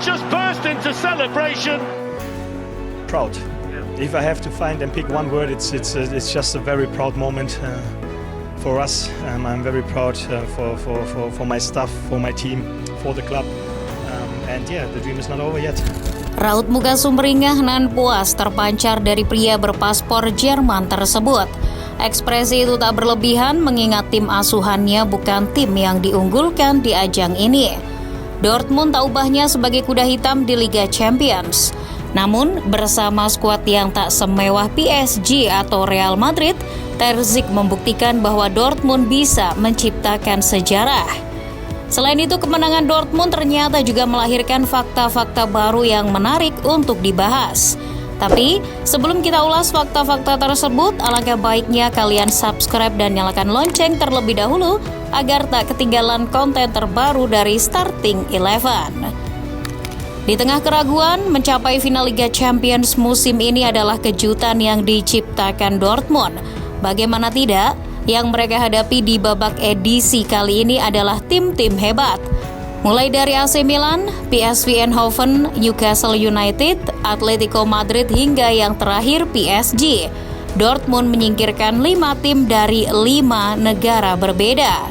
just burst into celebration. Proud. If I have to find and pick one word, it's just a very proud moment for us. I'm very proud for my staff, for my team, for the club. And yeah, the dream is not over yet. Raut muka sumringah nan puas terpancar dari pria berpaspor Jerman tersebut. Ekspresi itu tak berlebihan mengingat tim asuhannya bukan tim yang diunggulkan di ajang ini. Dortmund tak ubahnya sebagai kuda hitam di Liga Champions. Namun, bersama skuad yang tak semewah PSG atau Real Madrid, Ter Zic membuktikan bahwa Dortmund bisa menciptakan sejarah. Selain itu, kemenangan Dortmund ternyata juga melahirkan fakta-fakta baru yang menarik untuk dibahas. Tapi, sebelum kita ulas fakta-fakta tersebut, alangkah baiknya kalian subscribe dan nyalakan lonceng terlebih dahulu agar tak ketinggalan konten terbaru dari Starting Eleven. Di tengah keraguan, mencapai final Liga Champions musim ini adalah kejutan yang diciptakan Dortmund. Bagaimana tidak, yang mereka hadapi di babak edisi kali ini adalah tim-tim hebat. Mulai dari AC Milan, PSV Eindhoven, Newcastle United, Atletico Madrid hingga yang terakhir PSG. Dortmund menyingkirkan 5 tim dari 5 negara berbeda.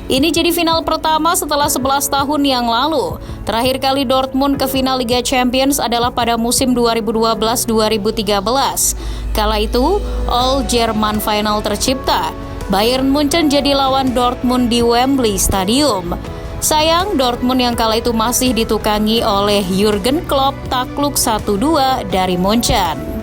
Ini jadi final pertama setelah 11 tahun yang lalu. Terakhir kali Dortmund ke final Liga Champions adalah pada musim 2012-2013. Kala itu, All German Final tercipta. Bayern Munchen jadi lawan Dortmund di Wembley Stadium. Sayang, Dortmund yang kala itu masih ditukangi oleh Jurgen Klopp takluk 1-2 dari Munchen.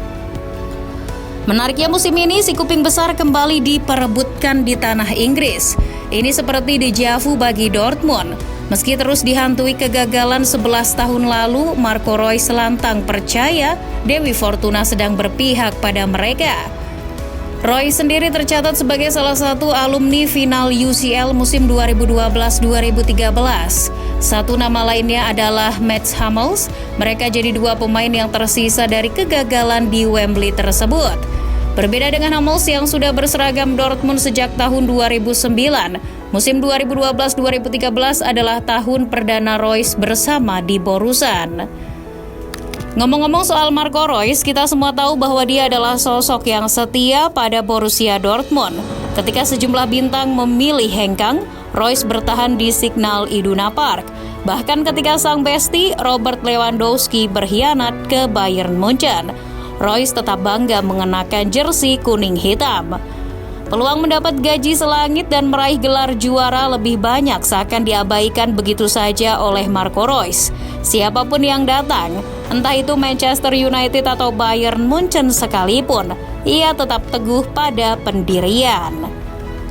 Menariknya musim ini, si kuping besar kembali diperebutkan di tanah Inggris. Ini seperti deja vu bagi Dortmund. Meski terus dihantui kegagalan 11 tahun lalu, Marco Reus lantang percaya Dewi Fortuna sedang berpihak pada mereka. Reus sendiri tercatat sebagai salah satu alumni final UCL musim 2012-2013. Satu nama lainnya adalah Mats Hummels. Mereka jadi 2 pemain yang tersisa dari kegagalan di Wembley tersebut. Berbeda dengan Hummels yang sudah berseragam Dortmund sejak tahun 2009, musim 2012-2013 adalah tahun perdana Reus bersama di Borusan. Ngomong-ngomong soal Marco Reus, kita semua tahu bahwa dia adalah sosok yang setia pada Borussia Dortmund. Ketika sejumlah bintang memilih hengkang, Reus bertahan di Signal Iduna Park. Bahkan ketika sang besti Robert Lewandowski berkhianat ke Bayern Munchen, Reus tetap bangga mengenakan jersey kuning hitam. Peluang mendapat gaji selangit dan meraih gelar juara lebih banyak seakan diabaikan begitu saja oleh Marco Reus. Siapapun yang datang, entah itu Manchester United atau Bayern Munchen sekalipun, ia tetap teguh pada pendirian.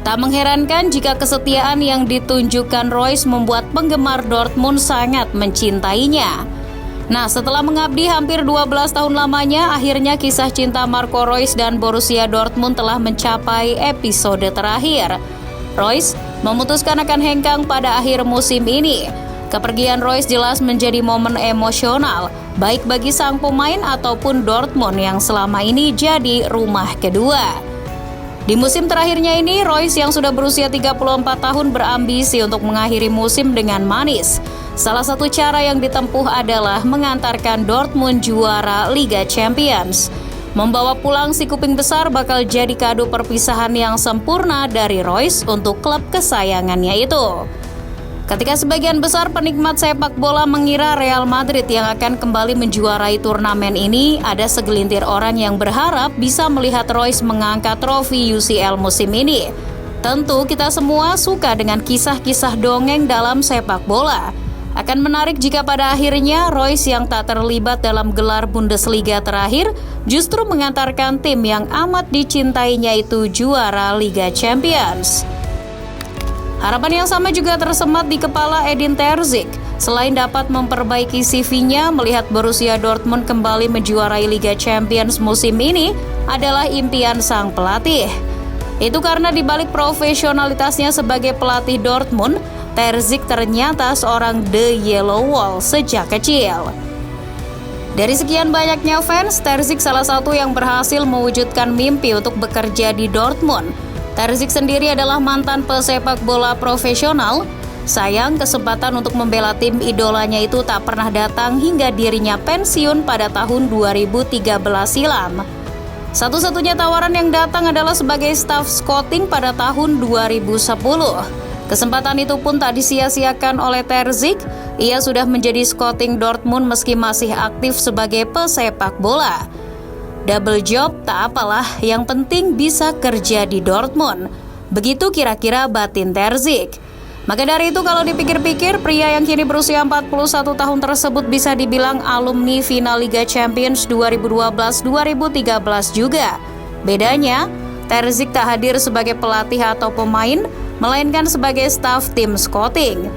Tak mengherankan jika kesetiaan yang ditunjukkan Reus membuat penggemar Dortmund sangat mencintainya. Nah, setelah mengabdi hampir 12 tahun lamanya, akhirnya kisah cinta Marco Reus dan Borussia Dortmund telah mencapai episode terakhir. Reus memutuskan akan hengkang pada akhir musim ini. Kepergian Reus jelas menjadi momen emosional, baik bagi sang pemain ataupun Dortmund yang selama ini jadi rumah kedua. Di musim terakhirnya ini, Reus yang sudah berusia 34 tahun berambisi untuk mengakhiri musim dengan manis. Salah satu cara yang ditempuh adalah mengantarkan Dortmund juara Liga Champions. Membawa pulang si kuping besar bakal jadi kado perpisahan yang sempurna dari Reus untuk klub kesayangannya itu. Ketika sebagian besar penikmat sepak bola mengira Real Madrid yang akan kembali menjuarai turnamen ini, ada segelintir orang yang berharap bisa melihat Reus mengangkat trofi UCL musim ini. Tentu kita semua suka dengan kisah-kisah dongeng dalam sepak bola. Akan menarik jika pada akhirnya Reus yang tak terlibat dalam gelar Bundesliga terakhir justru mengantarkan tim yang amat dicintainya itu juara Liga Champions. Harapan yang sama juga tersemat di kepala Edin Terzic. Selain dapat memperbaiki CV-nya, melihat Borussia Dortmund kembali menjuarai Liga Champions musim ini adalah impian sang pelatih. Itu karena dibalik profesionalitasnya sebagai pelatih Dortmund, Terzic ternyata seorang The Yellow Wall sejak kecil. Dari sekian banyaknya fans, Terzic salah satu yang berhasil mewujudkan mimpi untuk bekerja di Dortmund. Terzic sendiri adalah mantan pesepak bola profesional. Sayang, kesempatan untuk membela tim idolanya itu tak pernah datang hingga dirinya pensiun pada tahun 2013 silam. Satu-satunya tawaran yang datang adalah sebagai staf scouting pada tahun 2010. Kesempatan itu pun tak disia-siakan oleh Ter Ziek. Ia sudah menjadi scouting Dortmund meski masih aktif sebagai pesepak bola. Double job tak apalah, yang penting bisa kerja di Dortmund. Begitu kira-kira batin Ter Ziek. Maka dari itu kalau dipikir-pikir, pria yang kini berusia 41 tahun tersebut bisa dibilang alumni final Liga Champions 2012-2013 juga. Bedanya, Ter Ziek tak hadir sebagai pelatih atau pemain, melainkan sebagai staf tim scouting.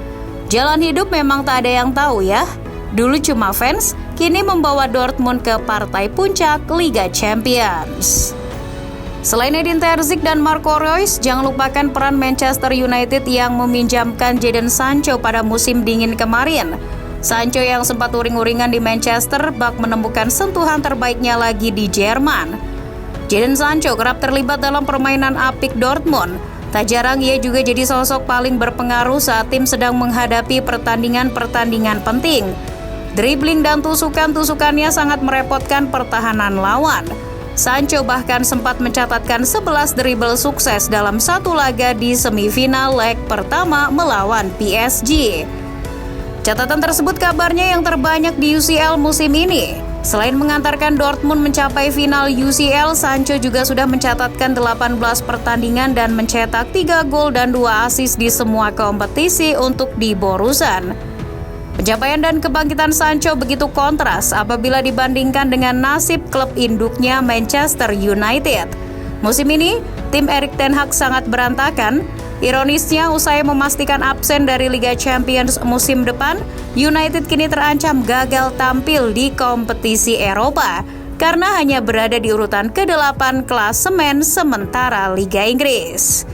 Jalan hidup memang tak ada yang tahu ya. Dulu cuma fans, kini membawa Dortmund ke partai puncak Liga Champions. Selain Edin Terzic dan Marco Reus, jangan lupakan peran Manchester United yang meminjamkan Jadon Sancho pada musim dingin kemarin. Sancho yang sempat uring-uringan di Manchester bak menemukan sentuhan terbaiknya lagi di Jerman. Jadon Sancho kerap terlibat dalam permainan apik Dortmund. Tak jarang ia juga jadi sosok paling berpengaruh saat tim sedang menghadapi pertandingan-pertandingan penting. Dribbling dan tusukan-tusukannya sangat merepotkan pertahanan lawan. Sancho bahkan sempat mencatatkan 11 dribble sukses dalam satu laga di semifinal leg pertama melawan PSG. Catatan tersebut kabarnya yang terbanyak di UCL musim ini. Selain mengantarkan Dortmund mencapai final UCL, Sancho juga sudah mencatatkan 18 pertandingan dan mencetak 3 gol dan 2 assist di semua kompetisi untuk di Borusan. Pencapaian dan kebangkitan Sancho begitu kontras apabila dibandingkan dengan nasib klub induknya Manchester United. Musim ini, tim Erik ten Hag sangat berantakan. Ironisnya, usai memastikan absen dari Liga Champions musim depan, United kini terancam gagal tampil di kompetisi Eropa karena hanya berada di urutan ke-8 klasemen sementara Liga Inggris.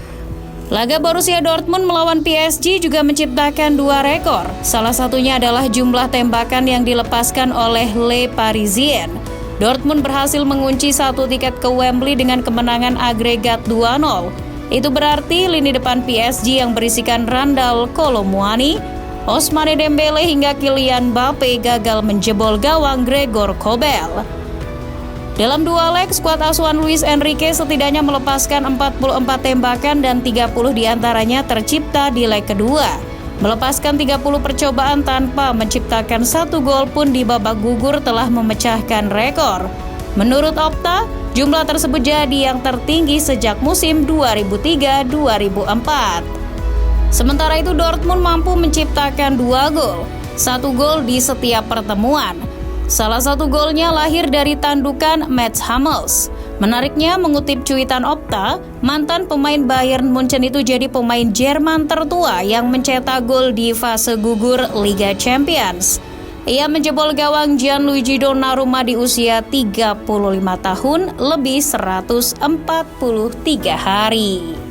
Laga Borussia Dortmund melawan PSG juga menciptakan 2 rekor. Salah satunya adalah jumlah tembakan yang dilepaskan oleh Le Parisien. Dortmund berhasil mengunci 1 tiket ke Wembley dengan kemenangan agregat 2-0. Itu berarti lini depan PSG yang berisikan Randal Kolo Muani, Ousmane Dembele hingga Kylian Mbappe gagal menjebol gawang Gregor Kobel. Dalam 2 leg, skuad asuhan Luis Enrique setidaknya melepaskan 44 tembakan dan 30 diantaranya tercipta di leg kedua. Melepaskan 30 percobaan tanpa menciptakan 1 gol pun di babak gugur telah memecahkan rekor. Menurut Opta, jumlah tersebut jadi yang tertinggi sejak musim 2003-2004. Sementara itu Dortmund mampu menciptakan 2 gol, 1 gol di setiap pertemuan. Salah satu golnya lahir dari tandukan Mats Hummels. Menariknya, mengutip cuitan Opta, mantan pemain Bayern Munchen itu jadi pemain Jerman tertua yang mencetak gol di fase gugur Liga Champions. Ia menjebol gawang Gianluigi Donnarumma di usia 35 tahun lebih 143 hari.